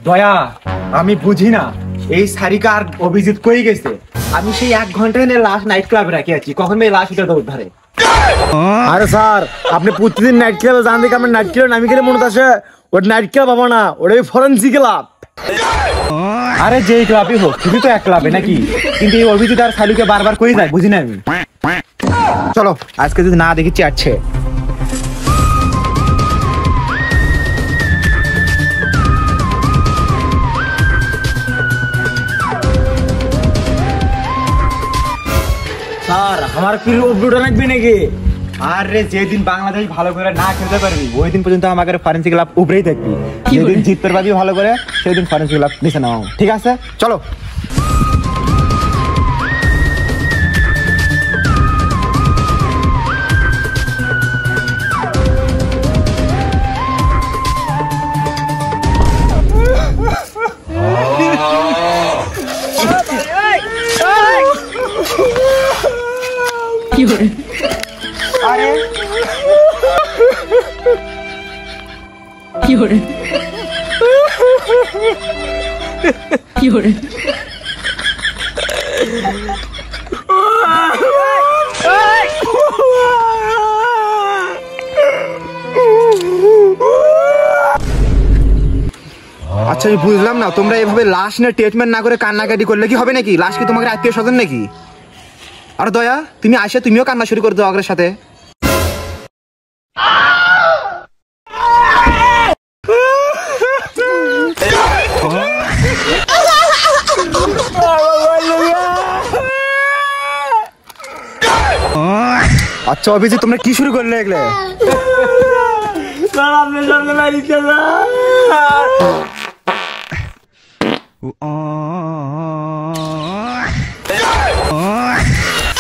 দয়া আমি বুঝি না এই সারিকা আর অভিজিৎ কই গেছে। আমি সেই 1 ঘন্টা এনে লাশ নাইট ক্লাবে রাখি আছি, কখন এই লাশ উঠে দৌড় ধরে। আরে স্যার আপনি প্রতিদিন নাইট ক্লাবে যান দেখে আমার নাইট ক্লাবে নামি গেলে মনে আছে ওটা নাইট ক্লাব হবো না, ওটা ফরেন্সিক ক্লাব। আরে যেই ক্লাবই হোক তুমি তো এক ক্লাবে নাকি, কিন্তু এই অভিজিৎ আর সালুকে বারবার কই যায় বুঝি না আমি। চলো আজকে যদি না দেখি চাচ্ছে। স্যার আমার কি উপডেট লাগবে নাকি? আরে যেদিন বাংলাদেশ ভালো করে না খেলতে পারবি ওই দিন পর্যন্ত আমাকে ফরেন্সিক ক্লাব উপরেই থাকবি, যেদিন জিততে পারবি ভালো করে সেদিন ফরেন্সিক ক্লাব নিচে নাও, ঠিক আছে? চলো। আরে কি হরে কি হরে আচ্ছা আমি বুঝলাম না, তোমরা এভাবে লাশ নিয়ে ট্রিটমেন্ট না করে কান্নাকাটি করলে কি হবে নাকি? লাশ কি তোমাকে আত্মীয় স্বজন নাকি? আর দয়া তুমি আসে তুমিও কান্না শুরু করে দাও আগের সাথে। আচ্ছা অভিজিৎ তোমরা কি শুরু করলে এগুলো?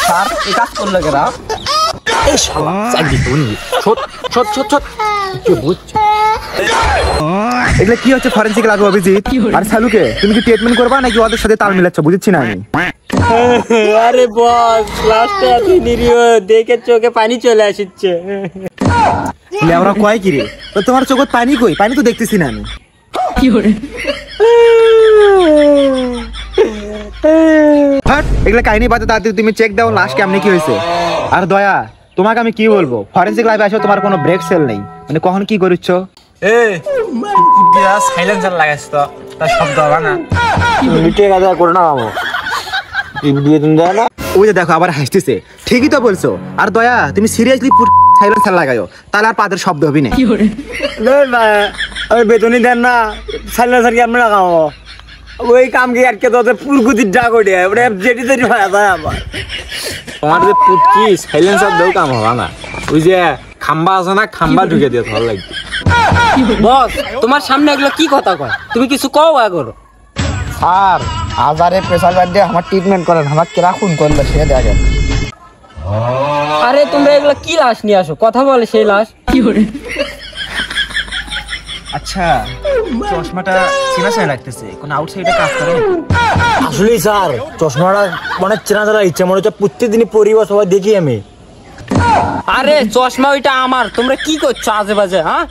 স্যার এই কাজ করলে কেরা? এই শালা চাকরি তুমি ছোট ছোট ছোট ছোট কি বুঝছো? এগুলো কি হচ্ছে ফরেন্সিক লাগবে অভিজিৎ আর সালুকে? তুমি কি ট্রিটমেন্ট করবা নাকি ওদের সাথে তাল মিলাচ্ছ বুঝছি না আমি। আরে বস লাস্টে এত নিরীহ দেখে চোখে পানি চলে আসছে। ওরা কয় কি রে? তো তোমার চোখে পানি কই? পানি তো দেখতেছি না আমি। কি হরে এগুলা কাহিনী বাদে তাড়াতাড়ি তুমি চেক দাও লাশ কেমনে কি হয়েছে। আর দয়া তোমাকে আমি কি বলবো, ফরেন্সিক লাইভে আসো তোমার কোনো ব্রেক সেল নেই, মানে কখন কি করছ? সাইলেন্সার লাগাইছ তো তার শব্দ হবে না। মিটে গাদা করে না মামু দিয়ে দিন দেয় না। ওই যে দেখো আবার হাসতেছে। ঠিকই তো বলছো। আর দয়া তুমি সিরিয়াসলি সাইলেন্সার লাগাও, তাহলে আর পাদের শব্দ হবে না। কি হরে আমি বেতনই দেন না, সাইলেন্সার কি আমি লাগাবো? ওই কাম কি আজকে তোদের পুরকুতির ডাক ওঠে ওটা যেটি তেটি ভাড়া যায় আমার। তোমার যে পুটকি সাইলেন্সার দেও কাম হবে না, ওই যে খাম্বা আছে না খাম্বা ঢুকে দিয়ে ভালো লাগবে। বস তোমার সামনে এগুলো কি কথা কয়? তুমি কিছু কও করো। স্যার আজারে প্রেসার বাদ দিয়ে আমার ট্রিটমেন্ট করেন, আমার কেরা খুন করলো সে দেখেন। আরে তোমরা এগুলো কি লাশ নিয়ে আসো? কথা বলে সেই লাশ। কি হরে আচ্ছা চশমাটা চেনা চেনা লাগতেছে, কোন আউটসাইডে কাজ করে? আসলে স্যার চশমাটা মানে চেনা জানা ইচ্ছে মনে হচ্ছে প্রত্যেকদিনই পরিবার সবাই দেখি আমি। আরে চশমা ওইটা আমার, তোমরা কি করছো আজে বাজে? হ্যাঁ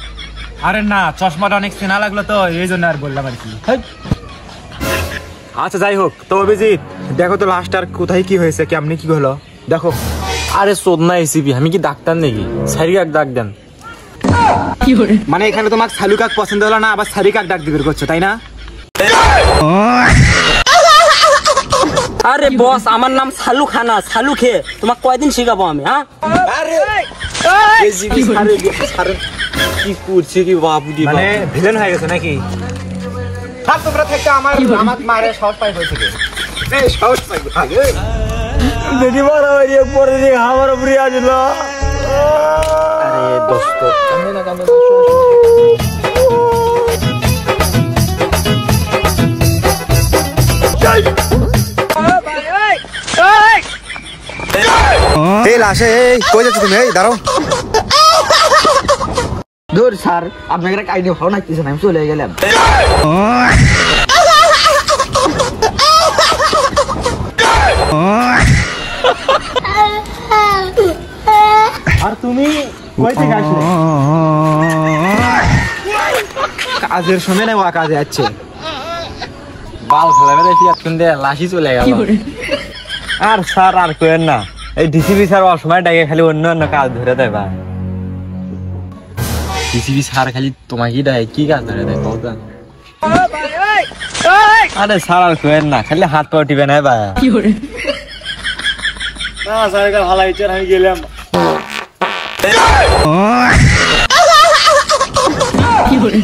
আরে না চশমাটা অনেক চেনা লাগলো তো এই জন্য আর বললাম আর কি। আচ্ছা যাই হোক, তো অভিজিৎ দেখো তো লাস্টার কোথায় কি হয়েছে, কেমনি কি হলো দেখো। আরে চোদনা এসিপি, আমি কি ডাক্তার নাকি? সারিকাক ডাক দেন। কি হরে মানে এখানে তোমার সালুকাক পছন্দ হলো না, আবার সারিকাক ডাক দিবে করছো তাই না? আরে বস আমার নাম সালু খানা, সালু খেয়ে তোমাকে কয়দিন শিখাবো আমি? হ্যাঁ কি করছে কি বাবুদি, মানে ভিলেন হয়ে গেছে নাকি? থাক তোমরা থেকে আমার মারে সাহস পাই হয়েছে কি? এই সাহস পাই আগে দেখি বড় হয়ে পরে যে আমার উপরে আসলো। আরে দোস্ত কান্দে না কান্দে না। এই লাশে এই কই যাচ্ছ তুমি? এই দাঁড়াও। দূর স্যার আপনাকে কাহিনী ভালো লাগতেছে না, আমি চলে গেলাম। আর তুমি কই থেকে আসলে? কাজের সময় না ও কাজে যাচ্ছে। বাল ফেলাবে দেখি এখন দিয়ে লাশি চলে গেল। কি hore আর স্যার আর কইেন না, এই ডিসিপি স্যার অসময় ডাকে খালি অন্য অন্য কাজ ধরে দেয় ভাই। ডিসিপি স্যার খালি তোমাকেই দেয়, কি কাজ ধরে দেয় বলতো? আরে স্যার আর কইেন না, খালি হাত পা টিপে নেয় ভাই। কি hore না স্যার এটা ভালো হয়েছে, আমি গেলাম। কি hore